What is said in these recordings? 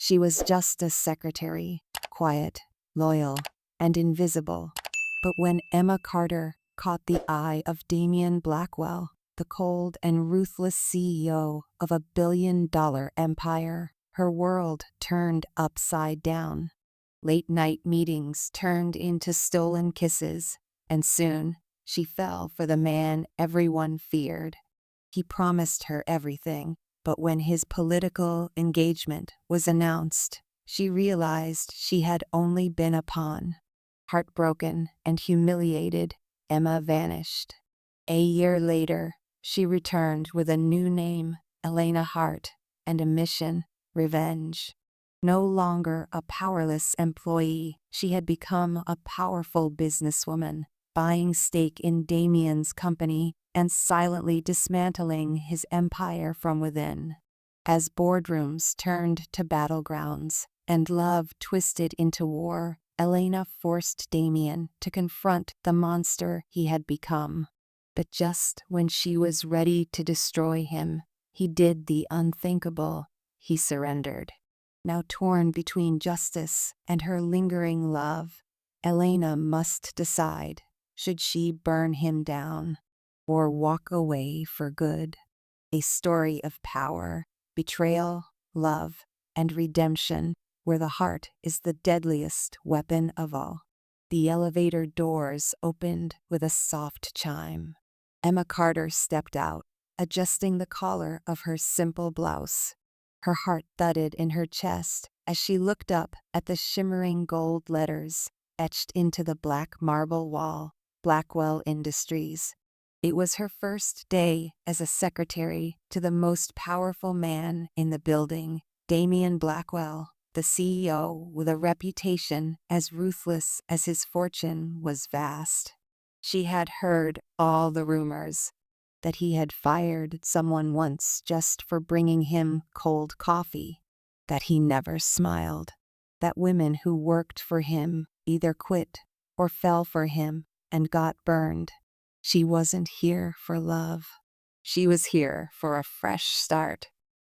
She was just a secretary, quiet, loyal, and invisible. But when Emma Carter caught the eye of Damien Blackwell, the cold and ruthless CEO of $1 billion empire, her world turned upside down. Late-night meetings turned into stolen kisses, and soon she fell for the man everyone feared. He promised her everything, but when his political engagement was announced, she realized she had only been a pawn. Heartbroken and humiliated, Emma vanished. A year later, she returned with a new name, Elena Hart, and a mission: revenge. No longer a powerless employee, she had become a powerful businesswoman, buying stake in Damien's company and silently dismantling his empire from within. As boardrooms turned to battlegrounds and love twisted into war, Elena forced Damien to confront the monster he had become. But just when she was ready to destroy him, he did the unthinkable. He surrendered. Now torn between justice and her lingering love, Elena must decide: should she burn him down or walk away for good? A story of power, betrayal, love, and redemption, where the heart is the deadliest weapon of all. The elevator doors opened with a soft chime. Emma Carter stepped out, adjusting the collar of her simple blouse. Her heart thudded in her chest as she looked up at the shimmering gold letters etched into the black marble wall: Blackwell Industries. It was her first day as a secretary to the most powerful man in the building, Damien Blackwell, the CEO with a reputation as ruthless as his fortune was vast. She had heard all the rumors: that he had fired someone once just for bringing him cold coffee, that he never smiled, that women who worked for him either quit or fell for him and got burned. She wasn't here for love. She was here for a fresh start.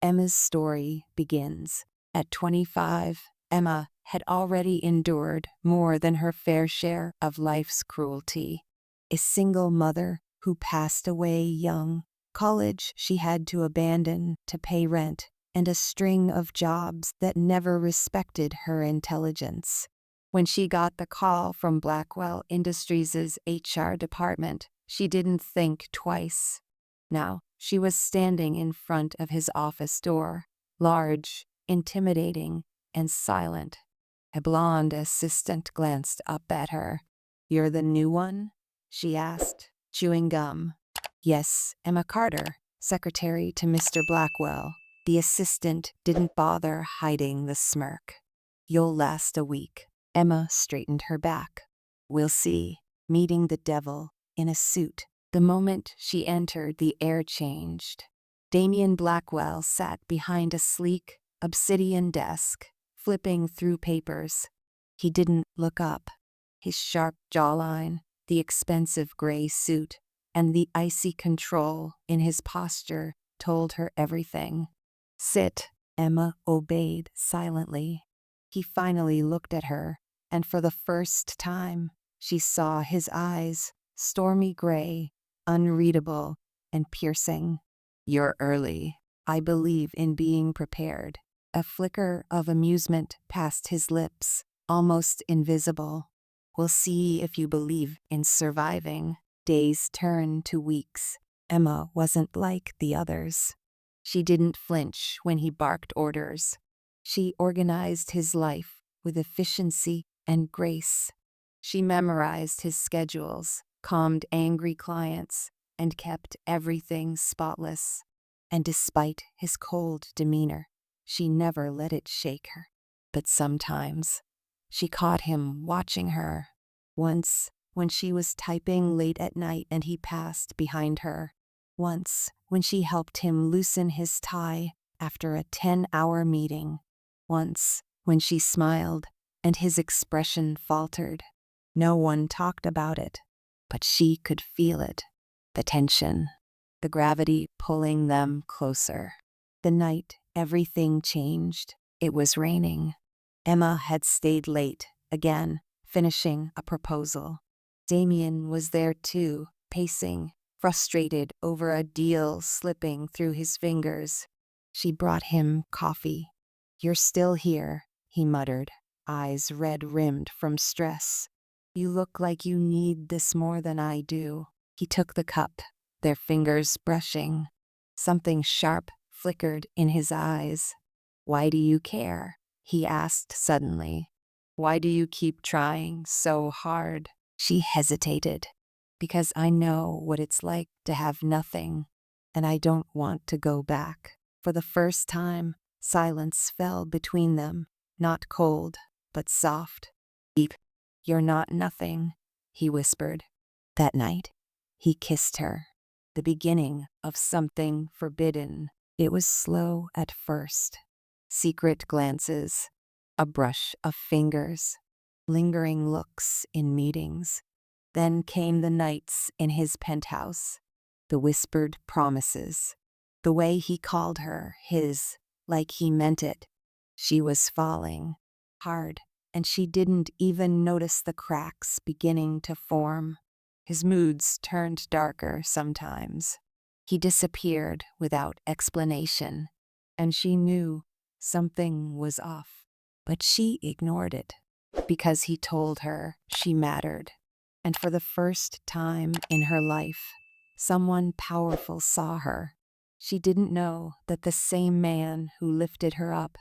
Emma's story begins. At 25, Emma had already endured more than her fair share of life's cruelty. A single mother who passed away young, college she had to abandon to pay rent, and a string of jobs that never respected her intelligence. When she got the call from Blackwell Industries' HR department, she didn't think twice. Now, she was standing in front of his office door, large, intimidating, and silent. A blonde assistant glanced up at her. "You're the new one?" she asked, chewing gum. "Yes, Emma Carter, secretary to Mr. Blackwell." The assistant didn't bother hiding the smirk. "You'll last a week." Emma straightened her back. "We'll see." Meeting the devil in a suit. The moment she entered, the air changed. Damien Blackwell sat behind a sleek, obsidian desk, flipping through papers. He didn't look up. His sharp jawline, the expensive gray suit, and the icy control in his posture told her everything. "Sit." Emma obeyed silently. He finally looked at her, and for the first time, she saw his eyes, stormy gray, unreadable, and piercing. "You're early. I believe in being prepared." A flicker of amusement passed his lips, almost invisible. "We'll see if you believe in surviving." Days turned to weeks. Emma wasn't like the others. She didn't flinch when he barked orders. She organized his life with efficiency and grace. She memorized his schedules, calmed angry clients, and kept everything spotless. And despite his cold demeanor, she never let it shake her. But sometimes, she caught him watching her. Once, when she was typing late at night and he passed behind her. Once, when she helped him loosen his tie after a 10-hour meeting. Once, when she smiled and his expression faltered. No one talked about it, but she could feel it. The tension, the gravity pulling them closer. The night everything changed, It was raining. Emma had stayed late, again, finishing a proposal. Damien was there too, pacing, frustrated over a deal slipping through his fingers. She brought him coffee. "You're still here," he muttered, eyes red-rimmed from stress. "You look like you need this more than I do." He took the cup, their fingers brushing. Something sharp flickered in his eyes. "Why do you care?" he asked suddenly. "Why do you keep trying so hard?" She hesitated. "Because I know what it's like to have nothing, and I don't want to go back." For the first time, silence fell between them, not cold, but soft, deep. "You're not nothing," he whispered. That night, he kissed her, the beginning of something forbidden. It was slow at first. Secret glances, a brush of fingers, lingering looks in meetings. Then came the nights in his penthouse, the whispered promises, the way he called her his, like he meant it. She was falling hard, and she didn't even notice the cracks beginning to form. His moods turned darker sometimes. He disappeared without explanation, and she knew something was off. But she ignored it, because he told her she mattered. And for the first time in her life, someone powerful saw her. She didn't know that the same man who lifted her up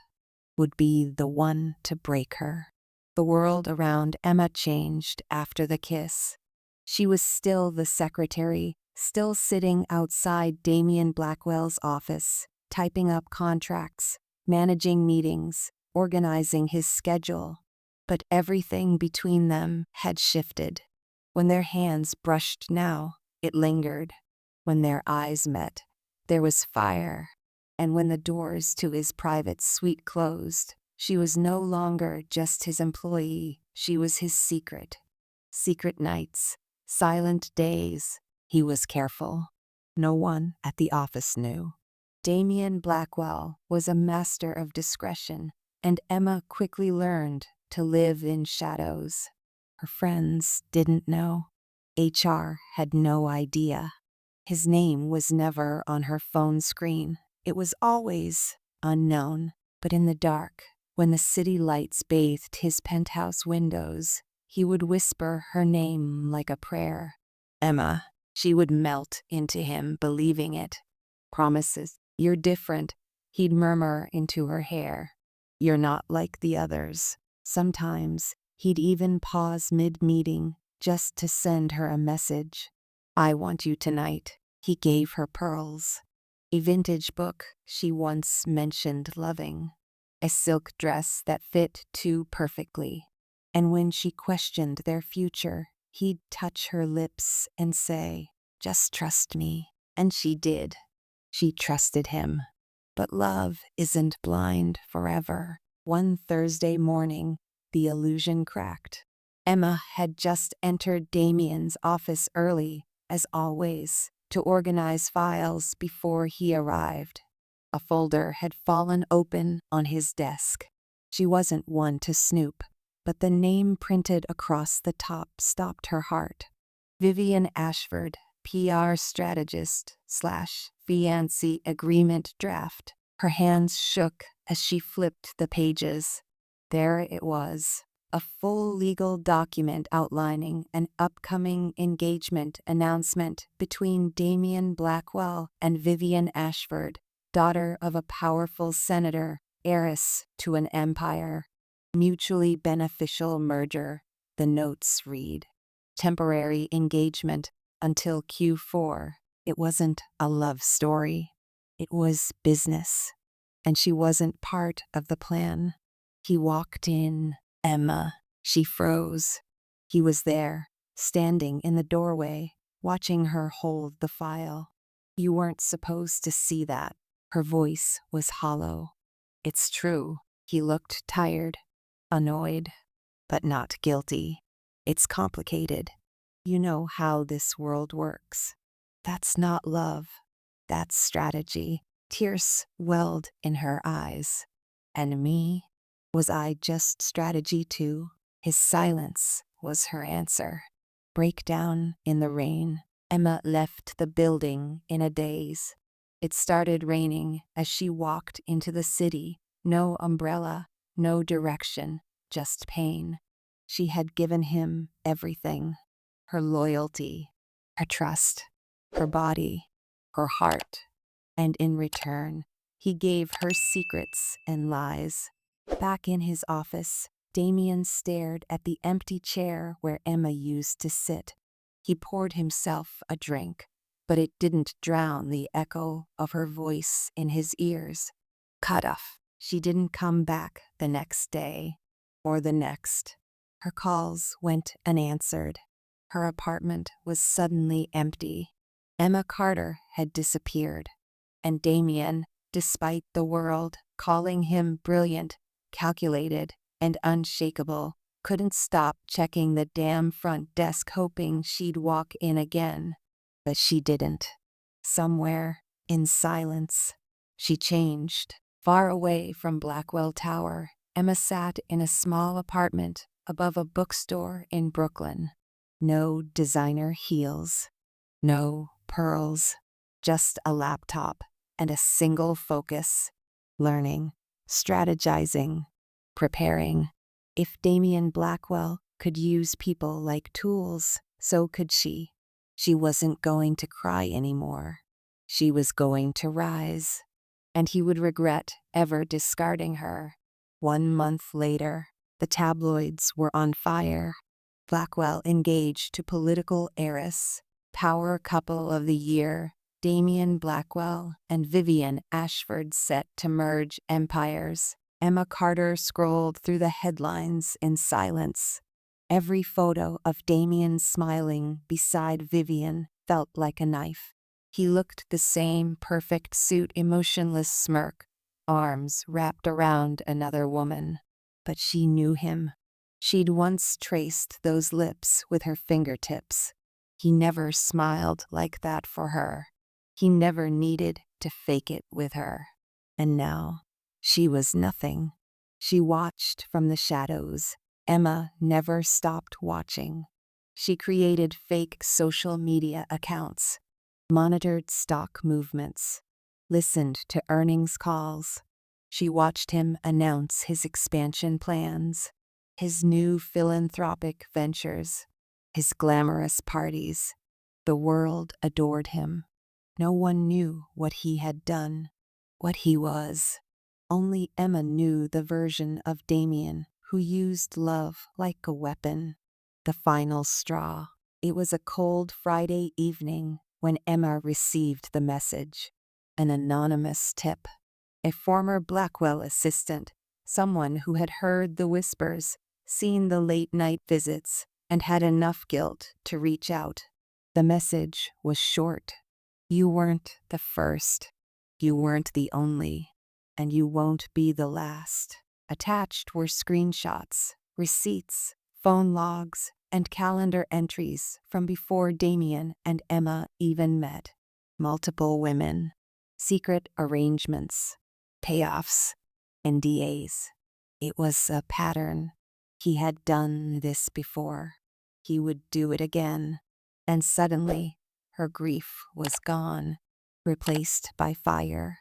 would be the one to break her. The world around Emma changed after the kiss. She was still the secretary, still sitting outside Damien Blackwell's office, typing up contracts, managing meetings, organizing his schedule. But everything between them had shifted. When their hands brushed now, it lingered. When their eyes met, there was fire. And when the doors to his private suite closed, she was no longer just his employee, she was his secret. Secret nights, silent days. He was careful. No one at the office knew. Damien Blackwell was a master of discretion, and Emma quickly learned to live in shadows. Her friends didn't know. HR had no idea. His name was never on her phone screen. It was always unknown. But in the dark, when the city lights bathed his penthouse windows, he would whisper her name like a prayer. "Emma." She would melt into him, believing it. "Promises. You're different," he'd murmur into her hair. "You're not like the others." Sometimes he'd even pause mid-meeting just to send her a message. "I want you tonight." He gave her pearls. A vintage book she once mentioned loving. A silk dress that fit too perfectly. And when she questioned their future, he'd touch her lips and say, "Just trust me." And she did. She trusted him. But love isn't blind forever. One Thursday morning, the illusion cracked. Emma had just entered Damien's office early, as always, to organize files before he arrived. A folder had fallen open on his desk. She wasn't one to snoop, but the name printed across the top stopped her heart. Vivian Ashford, PR strategist / fiancé agreement draft. Her hands shook as she flipped the pages. There it was, a full legal document outlining an upcoming engagement announcement between Damien Blackwell and Vivian Ashford, daughter of a powerful senator, heiress to an empire. Mutually beneficial merger, the notes read. Temporary engagement until Q4. It wasn't a love story. It was business. And she wasn't part of the plan. He walked in. "Emma." She froze. He was there, standing in the doorway, watching her hold the file. "You weren't supposed to see that." Her voice was hollow. "It's true." He looked tired, annoyed, but not guilty. "It's complicated. You know how this world works. That's not love. That's strategy." Tears welled in her eyes. And me? Was I just strategy too? His silence was her answer. Breakdown in the rain. Emma left the building in a daze. It started raining as she walked into the city. No umbrella, no direction, just pain. She had given him everything. Her loyalty, her trust, her body, her heart. And in return, he gave her secrets and lies. Back in his office, Damien stared at the empty chair where Emma used to sit. He poured himself a drink, but it didn't drown the echo of her voice in his ears. Cut off. She didn't come back the next day, or the next. Her calls went unanswered. Her apartment was suddenly empty. Emma Carter had disappeared, and Damien, despite the world calling him brilliant, calculated, and unshakable, couldn't stop checking the damn front desk hoping she'd walk in again. But she didn't. Somewhere, in silence, she changed. Far away from Blackwell Tower, Emma sat in a small apartment above a bookstore in Brooklyn. No designer heels, no pearls, just a laptop and a single focus: learning, strategizing, preparing. If Damien Blackwell could use people like tools, so could she. She wasn't going to cry anymore. She was going to rise. And he would regret ever discarding her. 1 month later, the tabloids were on fire. Blackwell engaged to political heiress, power couple of the year, Damien Blackwell and Vivian Ashford set to merge empires. Emma Carter scrolled through the headlines in silence. Every photo of Damien smiling beside Vivian felt like a knife. He looked the same perfect suit, emotionless smirk, arms wrapped around another woman. But she knew him. She'd once traced those lips with her fingertips. He never smiled like that for her. He never needed to fake it with her. And now, she was nothing. She watched from the shadows. Emma never stopped watching. She created fake social media accounts, monitored stock movements, listened to earnings calls. She watched him announce his expansion plans, his new philanthropic ventures, his glamorous parties. The world adored him. No one knew what he had done, what he was. Only Emma knew the version of Damien who used love like a weapon. The final straw. It was a cold Friday evening when Emma received the message. An anonymous tip. A former Blackwell assistant, someone who had heard the whispers, seen the late-night visits, and had enough guilt to reach out. The message was short. You weren't the first. You weren't the only. And you won't be the last. Attached were screenshots, receipts, phone logs, and calendar entries from before Damien and Emma even met. Multiple women, secret arrangements, payoffs, NDAs. It was a pattern. He had done this before. He would do it again. And suddenly, her grief was gone, replaced by fire.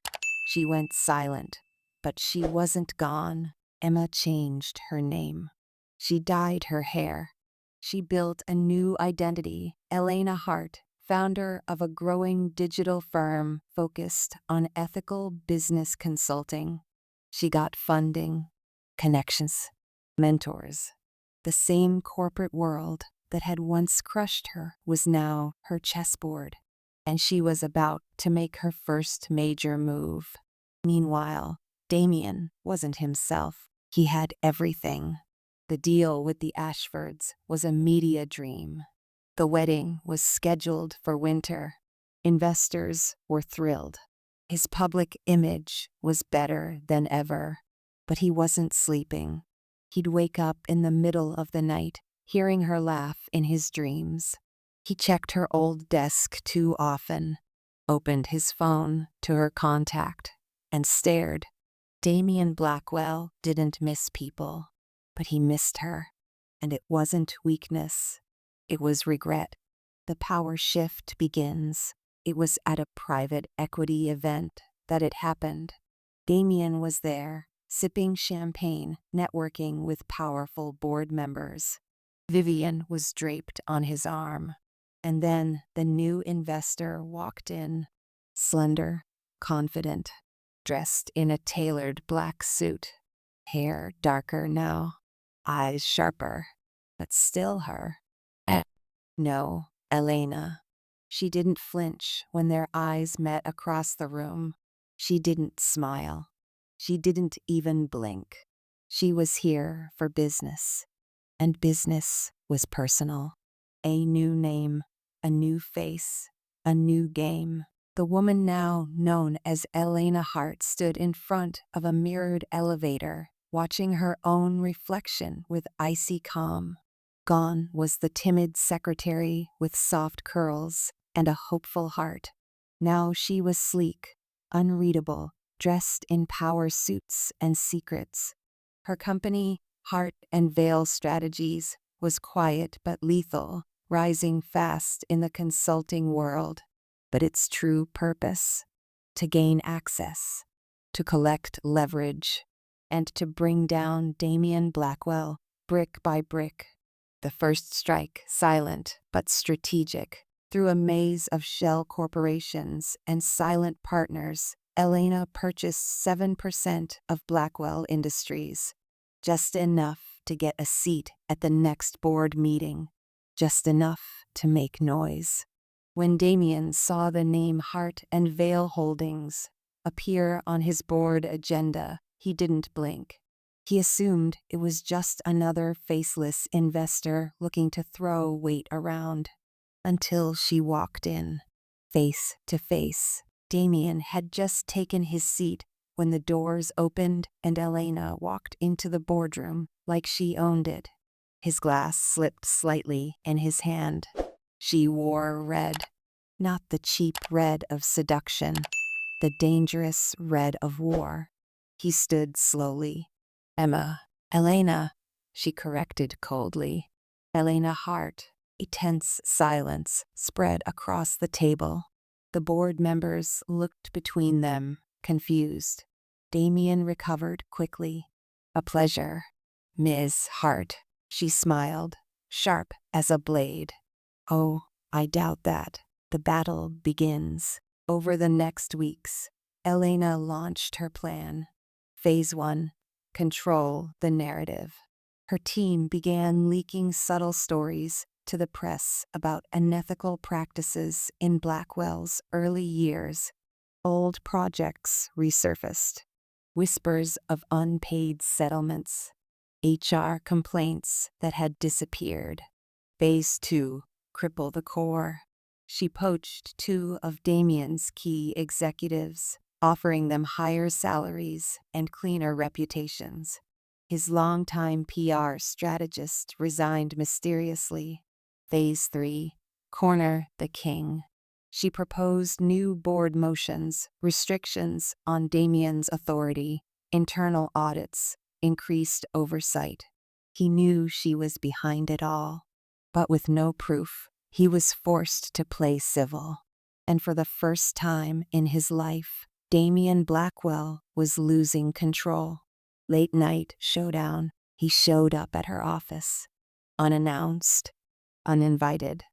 She went silent, but she wasn't gone. Emma changed her name. She dyed her hair. She built a new identity. Elena Hart, founder of a growing digital firm focused on ethical business consulting. She got funding, connections, mentors. The same corporate world that had once crushed her was now her chessboard, and she was about to make her first major move. Meanwhile, Damien wasn't himself. He had everything. The deal with the Ashfords was a media dream. The wedding was scheduled for winter. Investors were thrilled. His public image was better than ever. But he wasn't sleeping. He'd wake up in the middle of the night, hearing her laugh in his dreams. He checked her old desk too often, opened his phone to her contact, and stared Damien Blackwell didn't miss people, but he missed her. And it wasn't weakness, it was regret. The power shift begins. It was at a private equity event that it happened. Damien was there, sipping champagne, networking with powerful board members. Vivian was draped on his arm. And then the new investor walked in, slender, confident, dressed in a tailored black suit, hair darker now, eyes sharper, but still her. No, Elena. She didn't flinch when their eyes met across the room. She didn't smile. She didn't even blink. She was here for business, and business was personal. A new name, a new face, a new game. The woman now known as Elena Hart stood in front of a mirrored elevator, watching her own reflection with icy calm. Gone was the timid secretary with soft curls and a hopeful heart. Now she was sleek, unreadable, dressed in power suits and secrets. Her company, Hart and Veil Strategies, was quiet but lethal, rising fast in the consulting world. But its true purpose? To gain access, to collect leverage, and to bring down Damien Blackwell brick by brick. The first strike, silent but strategic. Through a maze of shell corporations and silent partners, Elena purchased 7% of Blackwell Industries. Just enough to get a seat at the next board meeting. Just enough to make noise. When Damien saw the name Hart and Veil Holdings appear on his board agenda, he didn't blink. He assumed it was just another faceless investor looking to throw weight around. Until she walked in. Face to face, Damien had just taken his seat when the doors opened and Elena walked into the boardroom like she owned it. His glass slipped slightly in his hand. She wore red, not the cheap red of seduction, the dangerous red of war. He stood slowly. Elena, she corrected coldly. Elena Hart. A tense silence spread across the table. The board members looked between them, confused. Damien recovered quickly. A pleasure, Ms. Hart. She smiled, sharp as a blade. Oh, I doubt that. The battle begins. Over the next weeks, Elena launched her plan. Phase 1. Control the narrative. Her team began leaking subtle stories to the press about unethical practices in Blackwell's early years. Old projects resurfaced. Whispers of unpaid settlements. HR complaints that had disappeared. Phase 2. Cripple the core. She poached 2 of Damien's key executives, offering them higher salaries and cleaner reputations. His longtime PR strategist resigned mysteriously. Phase 3. Corner the king. She proposed new board motions, restrictions on Damien's authority, internal audits, increased oversight. He knew she was behind it all. But with no proof, he was forced to play civil. And for the first time in his life, Damien Blackwell was losing control. Late night showdown. He showed up at her office. Unannounced, uninvited,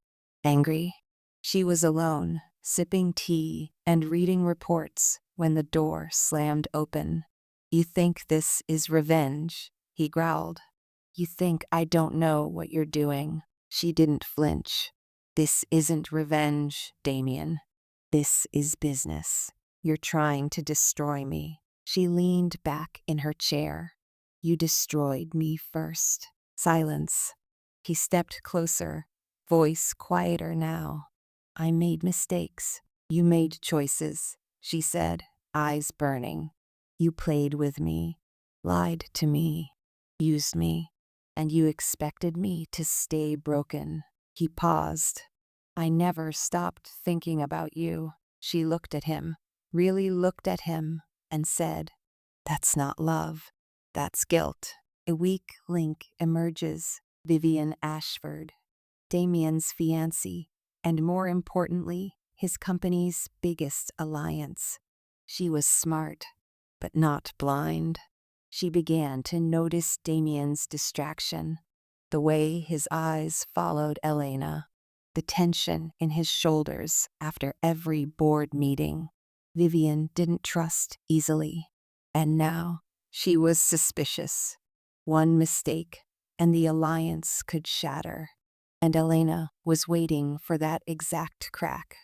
angry. She was alone, sipping tea and reading reports when the door slammed open. You think this is revenge? He growled. You think I don't know what you're doing? She didn't flinch. This isn't revenge, Damien. This is business. You're trying to destroy me. She leaned back in her chair. You destroyed me first. Silence. He stepped closer, voice quieter now. I made mistakes. You made choices, she said, eyes burning. You played with me, lied to me, used me, and you expected me to stay broken. He paused. I never stopped thinking about you. She looked at him, really looked at him, and said, That's not love. That's guilt. A weak link emerges. Vivian Ashford, Damien's fiancée, and more importantly, his company's biggest alliance. She was smart, but not blind. She began to notice Damien's distraction, the way his eyes followed Elena, the tension in his shoulders after every board meeting. Vivian didn't trust easily, and now she was suspicious. One mistake, and the alliance could shatter. And Elena was waiting for that exact crack.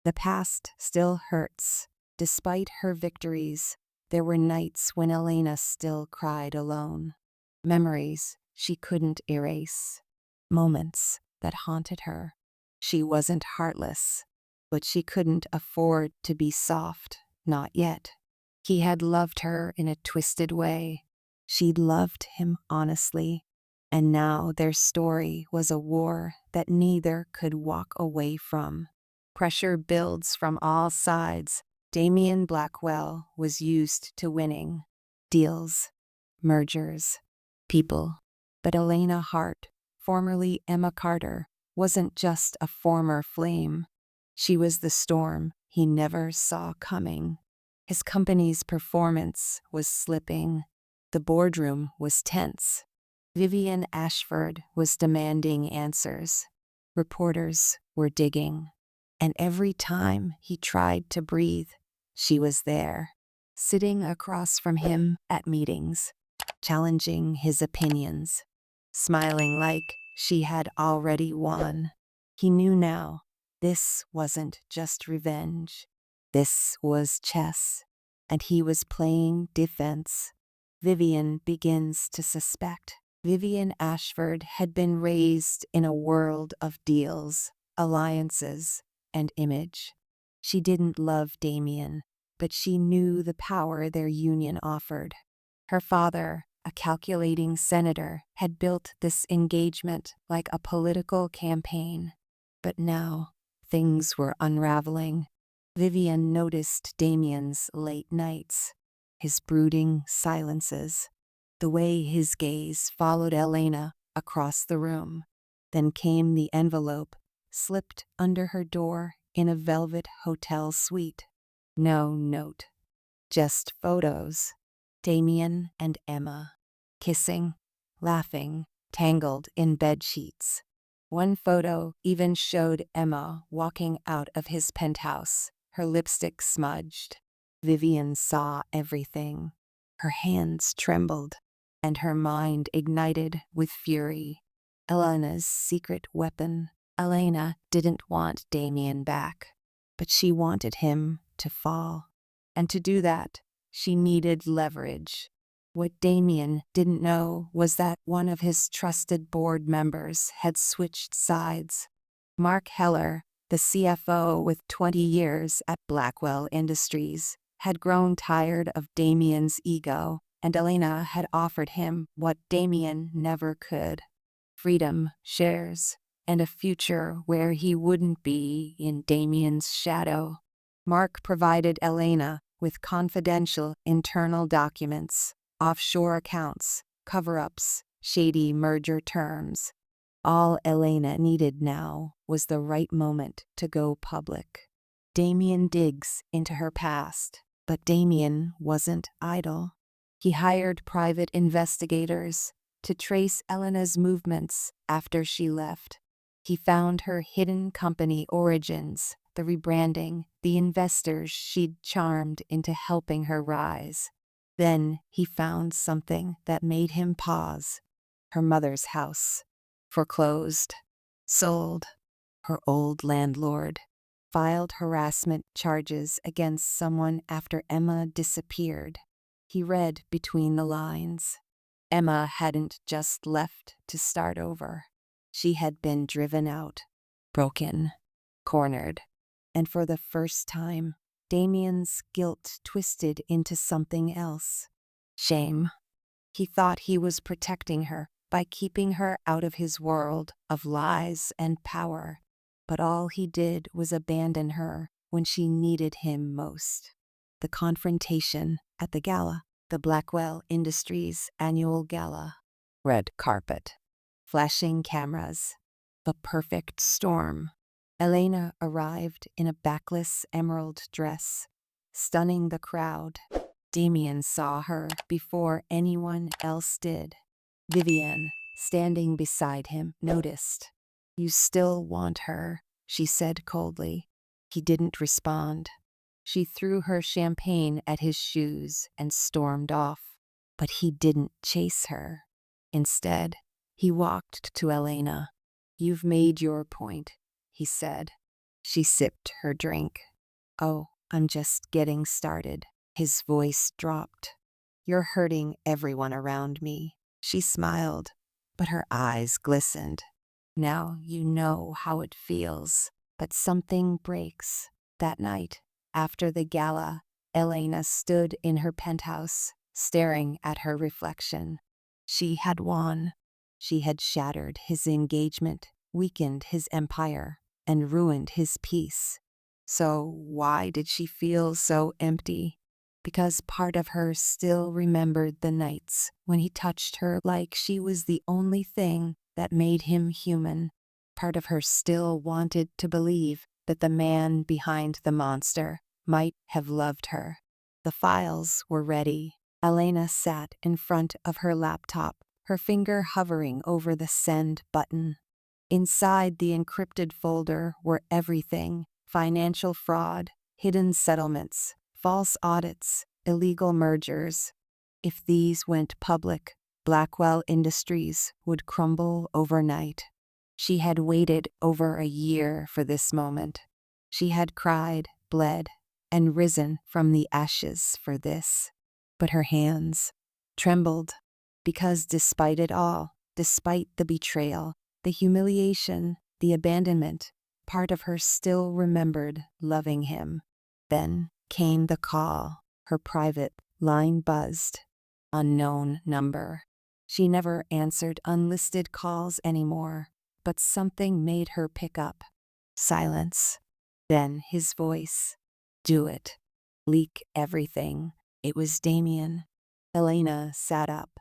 The past still hurts. Despite her victories, there were nights when Elena still cried alone. Memories she couldn't erase. Moments that haunted her. She wasn't heartless, but she couldn't afford to be soft, not yet. He had loved her in a twisted way. She'd loved him honestly. And now their story was a war that neither could walk away from. Pressure builds from all sides. Damien Blackwell was used to winning. Deals, mergers, people. But Elena Hart, formerly Emma Carter, wasn't just a former flame. She was the storm he never saw coming. His company's performance was slipping. The boardroom was tense. Vivian Ashford was demanding answers. Reporters were digging. And every time he tried to breathe, she was there, sitting across from him at meetings, challenging his opinions, smiling like she had already won. He knew now this wasn't just revenge. This was chess, and he was playing defense. Vivian begins to suspect. Vivian Ashford had been raised in a world of deals, alliances, and image. She didn't love Damien, but she knew the power their union offered. Her father, a calculating senator, had built this engagement like a political campaign. But now, things were unraveling. Vivian noticed Damien's late nights, his brooding silences, the way his gaze followed Elena across the room. Then came the envelope, slipped under her door in a velvet hotel suite. No note, just photos. Damien and Emma, kissing, laughing, tangled in bed sheets. One photo even showed Emma walking out of his penthouse, her lipstick smudged. Vivian saw everything. Her hands trembled, and her mind ignited with fury. Elena's secret weapon. Elena didn't want Damien back, but she wanted him to fall. And to do that, she needed leverage. What Damien didn't know was that one of his trusted board members had switched sides. Mark Heller, the CFO with 20 years at Blackwell Industries, had grown tired of Damien's ego, and Elena had offered him what Damien never could: freedom, shares, and a future where he wouldn't be in Damien's shadow. Mark provided Elena with confidential internal documents, offshore accounts, cover-ups, shady merger terms. All Elena needed now was the right moment to go public. Damien digs into her past, but Damien wasn't idle. He hired private investigators to trace Elena's movements after she left. He found her hidden company origins, the rebranding, the investors she'd charmed into helping her rise. Then he found something that made him pause. Her mother's house. Foreclosed. Sold. Her old landlord filed harassment charges against someone after Emma disappeared. He read between the lines. Emma hadn't just left to start over. She had been driven out, broken, cornered. And for the first time, Damien's guilt twisted into something else. Shame. He thought he was protecting her by keeping her out of his world of lies and power. But all he did was abandon her when she needed him most. The confrontation at the gala. The Blackwell Industries annual gala. Red carpet. Flashing cameras. The perfect storm. Elena arrived in a backless emerald dress, stunning the crowd. Damien saw her before anyone else did. Vivian, standing beside him, noticed. "You still want her," she said coldly. He didn't respond. She threw her champagne at his shoes and stormed off. But he didn't chase her. Instead, he walked to Elena. "You've made your point," he said. She sipped her drink. "Oh, I'm just getting started." His voice dropped. "You're hurting everyone around me." She smiled, but her eyes glistened. "Now you know how it feels." But something breaks. That night, after the gala, Elena stood in her penthouse, staring at her reflection. She had won. She had shattered his engagement, weakened his empire, and ruined his peace. So why did she feel so empty? Because part of her still remembered the nights when he touched her like she was the only thing that made him human. Part of her still wanted to believe that the man behind the monster might have loved her. The files were ready. Elena sat in front of her laptop, her finger hovering over the send button. Inside the encrypted folder were everything: financial fraud, hidden settlements, false audits, illegal mergers. If these went public, Blackwell Industries would crumble overnight. She had waited over a year for this moment. She had cried, bled, and risen from the ashes for this. But her hands trembled, because despite it all, despite the betrayal, the humiliation, the abandonment, part of her still remembered loving him. Then came the call. Her private line buzzed. Unknown number. She never answered unlisted calls anymore, but something made her pick up. Silence. Then his voice. "Do it. Leak everything." It was Damien. Elena sat up.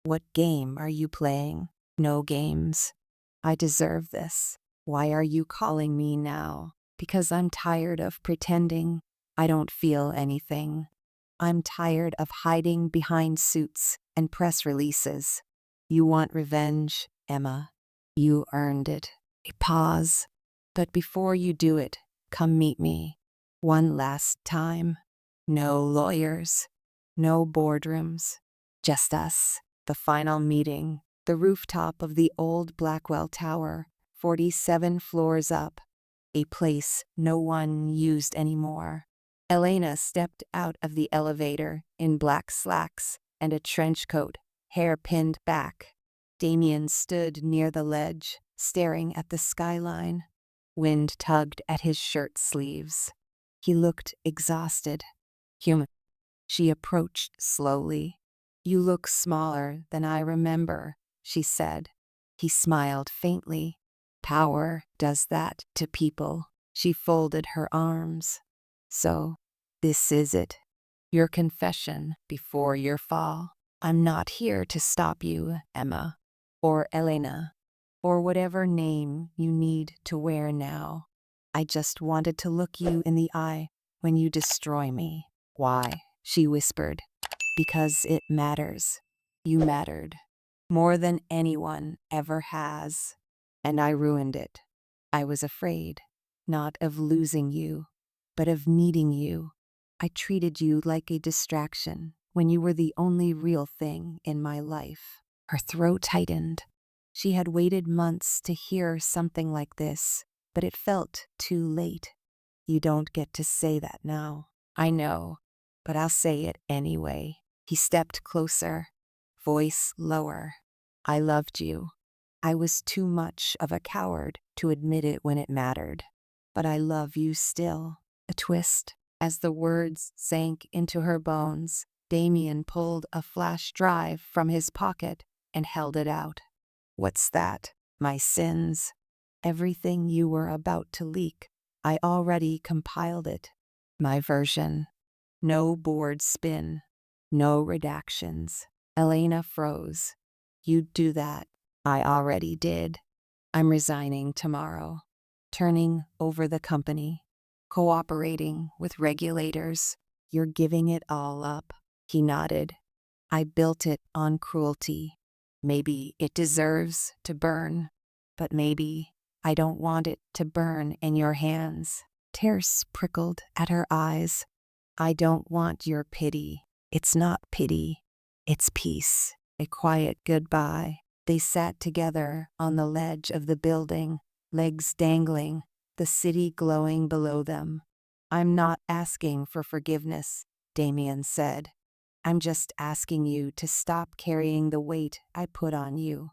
"What game are you playing?" "No games. I deserve this." "Why are you calling me now?" "Because I'm tired of pretending. I don't feel anything. I'm tired of hiding behind suits and press releases." "You want revenge, Emma. You earned it." A pause. "But before you do it, come meet me. One last time. No lawyers. No boardrooms. Just us." The final meeting. The rooftop of the old Blackwell Tower, 47 floors up. A place no one used anymore. Elena stepped out of the elevator in black slacks and a trench coat, hair pinned back. Damien stood near the ledge, staring at the skyline. Wind tugged at his shirt sleeves. He looked exhausted. "Human." She approached slowly. "You look smaller than I remember," she said. He smiled faintly. "Power does that to people." She folded her arms. "So, this is it. Your confession before your fall." "I'm not here to stop you, Emma. Or Elena. Or whatever name you need to wear now. I just wanted to look you in the eye when you destroy me." "Why?" she whispered. "Because it matters. You mattered. More than anyone ever has. And I ruined it. I was afraid, not of losing you, but of needing you. I treated you like a distraction when you were the only real thing in my life." Her throat tightened. She had waited months to hear something like this, but it felt too late. "You don't get to say that now." "I know, but I'll say it anyway." He stepped closer, voice lower. "I loved you. I was too much of a coward to admit it when it mattered. But I love you still." A twist. As the words sank into her bones, Damien pulled a flash drive from his pocket and held it out. "What's that?" "My sins. Everything you were about to leak. I already compiled it. My version. No board spin. No redactions. Elena froze. You'd do that. I already did. I'm resigning tomorrow. Turning over the company. Cooperating with regulators. You're giving it all up. He nodded. I built it on cruelty. Maybe it deserves to burn, but maybe I don't want it to burn in your hands. Tears prickled at her eyes. I don't want your pity. It's not pity. It's peace. A quiet goodbye. They sat together on the ledge of the building, legs dangling, the city glowing below them. I'm not asking for forgiveness, Damien said. I'm just asking you to stop carrying the weight I put on you.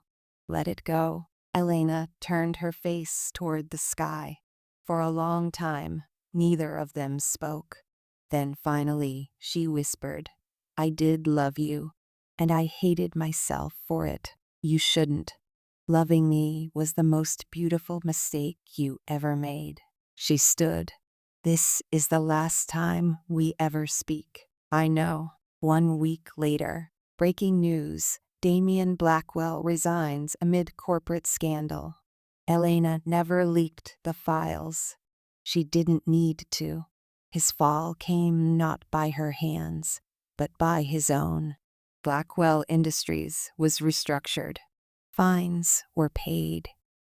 Let it go. Elena turned her face toward the sky. For a long time, neither of them spoke. Then finally, she whispered, I did love you, and I hated myself for it. You shouldn't. Loving me was the most beautiful mistake you ever made. She stood. This is the last time we ever speak. I know. 1 week later, breaking news, Damien Blackwell resigns amid corporate scandal. Elena never leaked the files. She didn't need to. His fall came not by her hands, but by his own. Blackwell Industries was restructured. Fines were paid.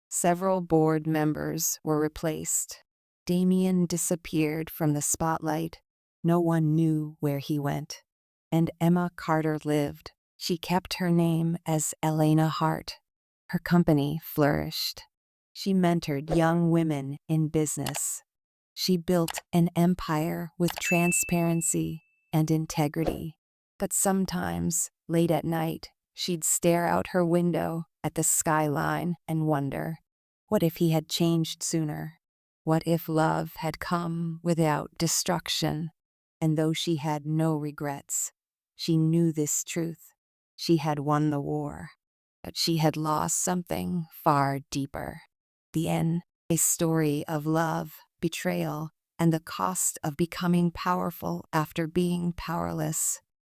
Several board members were replaced. Damien disappeared from the spotlight. No one knew where he went. And Emma Carter lived. She kept her name as Elena Hart. Her company flourished. She mentored young women in business. She built an empire with transparency and integrity. But sometimes, late at night, she'd stare out her window at the skyline and wonder, what if he had changed sooner? What if love had come without destruction? And though she had no regrets, she knew this truth. She had won the war, but she had lost something far deeper. The end, a story of love, betrayal, and the cost of becoming powerful after being powerless.